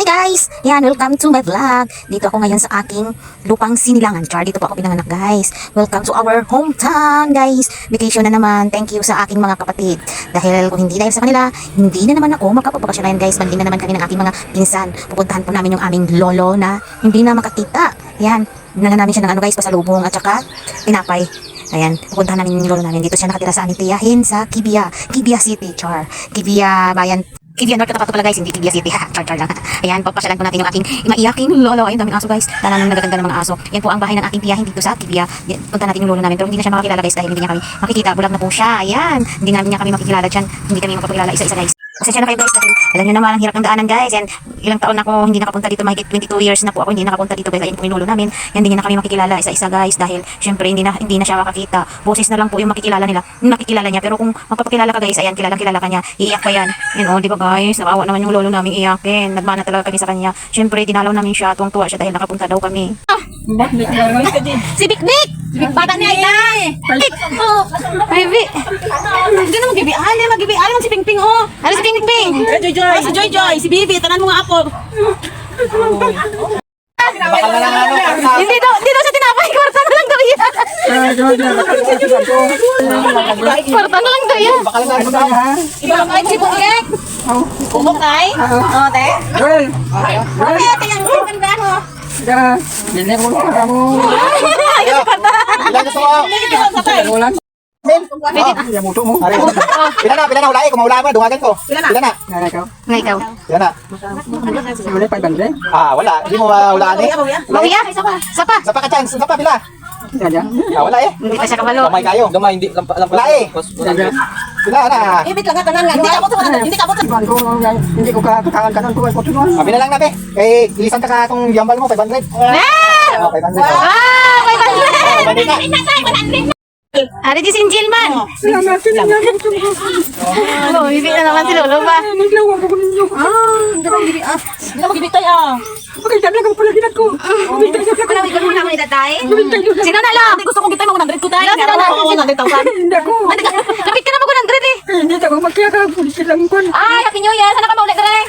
guys! Yan, welcome to my vlog. Dito ako ngayon sa aking lupang sinilangan. Char, dito po ako pinanganak guys. Welcome to our hometown guys. Vacation na naman. Thank you sa aking mga kapatid. Dahil kung hindi dahil sa kanila, hindi na naman ako makapapabakasyon ngayon guys. Banding na naman kami ng aking mga pinsan. Pupuntahan po namin yung aming lolo na hindi na makakita. Yan, dinala namin siya ng ano guys, pasalubong at saka tinapay. Ayan, pupuntahan namin yung lolo namin. Dito siya nakatira sa aming tiyahin sa Kibia City, Char. Kibia Bayan. Kibia North Cotabato pala guys, hindi Kibia City. Char lang. Ayan, papasyalan po natin yung aking maiyaking lolo. Ayun, daming aso guys. Talagang nagaganda ng mga aso. Yan po ang bahay ng aking tiyahin dito sa Kibia. Punta natin yung lolo namin. Pero hindi na siya makakilala guys dahil hindi niya kami makikita. Bulag na po siya. Ayan, hindi namin niya kami makikilala dyan. Hindi kami makapakilala isa-isa guys. Pasensya na kayo guys dahil alam nyo naman ang hirap ng daanan guys. And ilang taon ako hindi nakapunta dito, mahigit 22 years na po ako hindi nakapunta dito guys. Ayun po yung lolo namin. Yan, hindi na kami makikilala isa-isa guys dahil syempre hindi na siya makakita. Boses na lang po yung makikilala niya. Pero kung magpapakilala ka guys, ayan, kilala ka niya. Iiyak pa yan. Yan oh, di ba guys? Nakawa naman yung lolo namin iyakin. Nagmana talaga kami sa kanya. Syempre dinalaw namin siya, tuwang-tuwa siya dahil nakapunta daw kami. Si Bik-Bik! Bata niya ita! Oh, baby! Hindi na mag-ibiali mo si Ping-Ping oh! Ano si Ping-Ping? Si Joy! Si Bibi! Tanan mo nga ako! Hindi daw sa tinapay! Kwarta na lang daw yan! Kwarta na lang daw yan! Iba kayo si Bukek! Bukok ay? Oo, te? Okay, ate yan! Ganda mo! Hindi ko na mo. Ayaw kwarta! Ilan gusto mo? Ulan. Ya muto mo. Pila na hulay ko mahula mo dungagan ko. Pila na. Nana ka. Nga ikaw. Pila na. Wala pa bande. Wala. Hindi mo mahulaan eh. Mawiya! Sapa! Sapa ka chance. Sapa pila. Dada. Wala eh. Hindi pa siya kabalo. Gamay kayo. Gamay, hindi Wala eh. Dada. Pila na. Ibig lang tanan nga. Hindi ka buto. Hindi ko kakan ko ko tunon. Abi na lang na be. Eh, ilisan ka katong yambal mo 500. Ah! 500. Ah! May Bandit na. Ari di sinjil man. Salamat sa inyo. Oh, hindi na naman si Lolo ba? Naglawa ko ninyo. Hindi na mag-ibig tayo. Okay, dami lang pala ginat ko. Kung ikaw muna mga tatay. Sino na lang? Gusto kong kita mga 100 ko tayo. Sino na? 100,000. Hindi ako. Kapit ka na mag 100 eh. Hindi ako magkaya ka pulis lang kon. Ay, Happy New Year. Sana ka maulit rin.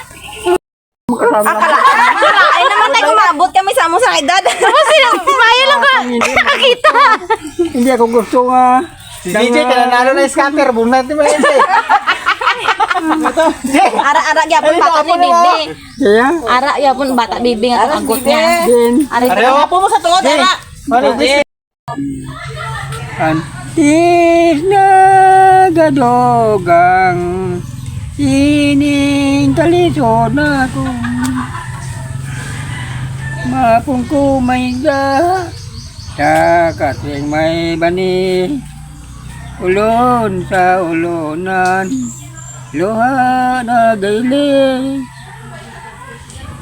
Ay naman tayo kumabot kami sa mo sa edad. Tapos sino? Maya lang ka. Nakakita. Hindi ako gusto nga. Si DJ pinanalo na scatter. Boom natin mo yan eh. Ara-ara gyapon bata ni bibi. Kaya? Ara gyapon bata bibi nga agot niya. Din. Ara po mo sa tuod ara. Antis nagadogang ining kalisod ako. Mapong kumayda sa kating may bani. Ulon sa ulonan, luha na gaili.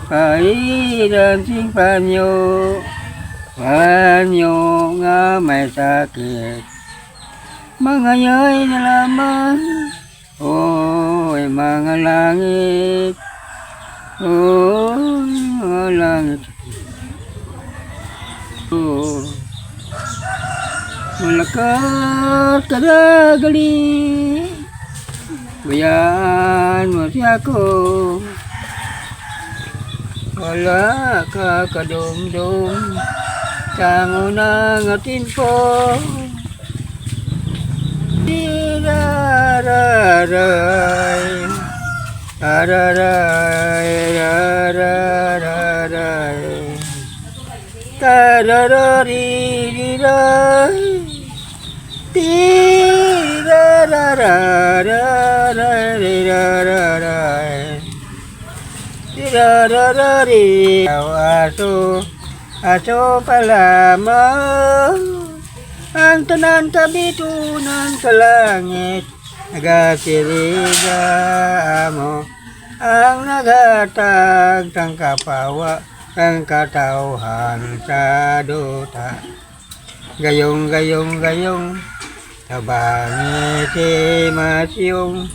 Kailan sing panyo nga may sakit. Mangayay na lamang, oy mga langit. Oy mga langit. Oh. Malakas kadagali. Bayan mo siya ko. Wala ka kadumdum sa unang atin po. Dirararay, araray, araray, tararariray, tirararararay, tirararari. Aso palamang ang tanan kabitunan sa langit. Nagasiriga mo ang nagatag ng kapawa ng katauhan sa duta. Gayong tabangit si Masyong.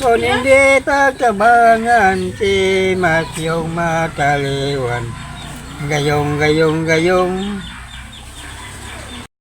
Kung hindi pagtabangan si Masyong mataliwan. Gayong